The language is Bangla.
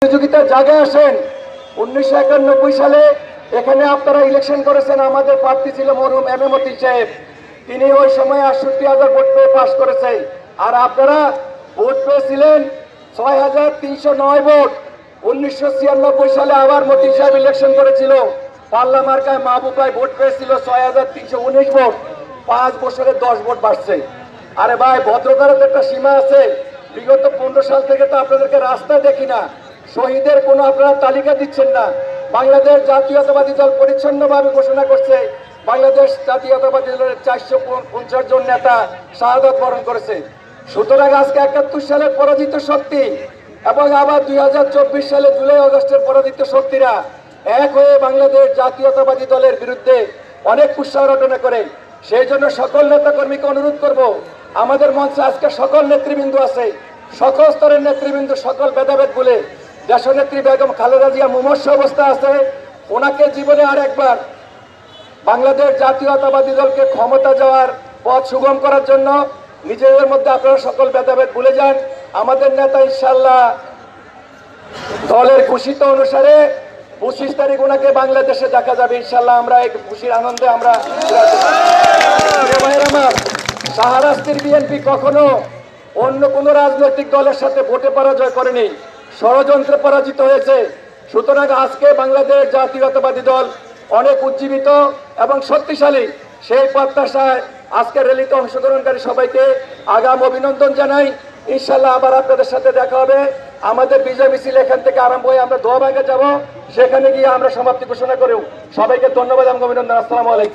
প্রতিযোগিতার জায়গায় আসেন। 1991 সালে এখানে আপনারা ইলেকশন করেছেন, আমাদের প্রার্থী ছিল মরহুম এম এ মতিন সাহেব। তিনি ওই সময় 68,000 ভোট পেয়ে পাশ করেছে, আর আপনারা ভোট পেয়েছিলেন 6,309 ভোট। 1996 সালে আবার মতিন সাহেব ইলেকশন করেছিল, পাল্লা মার্কায় মাহবুব ভাই ভোট পেয়েছিল 6,319 ভোট। 5 বছরে 10 ভোট বাড়ছে। আরে ভাই, ভদ্রতার একটা সীমা আছে। বিগত 15 সাল থেকে তো আপনাদেরকে রাস্তায় দেখি না, শহীদের কোনো আপনারা তালিকা দিচ্ছেন না। বাংলাদেশ জাতীয়তাবাদী দল পরিচ্ছন্নভাবে ঘোষণা করছে বাংলাদেশ জাতীয়তাবাদী দলের 450 জন নেতা শাহাদাত বরণ করেছে। সুতরাং আজকে 71 সালের পরাজিত শক্তি এবং আবার 2024 সালে জুলাই আগস্টের পরাজিত শক্তিরা এক হয়ে বাংলাদেশ জাতীয়তাবাদী দলের বিরুদ্ধে অনেক কুৎসা রটনা করে। সেই জন্য সকল নেতা কর্মীকে অনুরোধ করব, আমাদের মঞ্চে আজকে সকল নেতৃবৃন্দ আছে, সকল স্তরের নেতৃবৃন্দ সকল ভেদাভেদ বলে দেশনেত্রী বেগম খালেদা জিয়া মুমূর্ষু অবস্থা আছে। ওনাকে জীবনে আর একবার বাংলাদেশ জাতীয়তাবাদী দলকে ক্ষমতা যাওয়ার পথ সুগম করার জন্য নিজেদের মধ্যে আপনারা সকল ভেদাভেদ ভুলে যান। আমাদের নেতা ইনশাল্লাহ দলের ঘোষিত অনুসারে 25 তারিখ ওনাকে বাংলাদেশে দেখা যাবে ইনশাল্লাহ। আমরা এই খুশির আনন্দে আমরা আমার শাহরাস্তির বিএনপি কখনো অন্য কোন রাজনৈতিক দলের সাথে ভোটে পরাজয় করেনি, ষড়যন্ত্রে পরাজিত হয়েছে। সুতরাং আজকে বাংলাদেশ জাতীয়তাবাদী দল অনেক উজ্জীবিত এবং শক্তিশালী। সেই প্রত্যাশায় আজকে র্যালিতে অংশগ্রহণকারী সবাইকে আগাম অভিনন্দন জানাই। ইনশাল্লাহ আবার আপনাদের সাথে দেখা হবে। আমাদের বিজয় মিছিল এখান থেকে আরম্ভ হয়ে আমরা দোয়াবাগে যাব, সেখানে গিয়ে আমরা সমাপ্তি ঘোষণা করেও সবাইকে ধন্যবাদ এবং অভিনন্দন। আসসালামু আলাইকুম।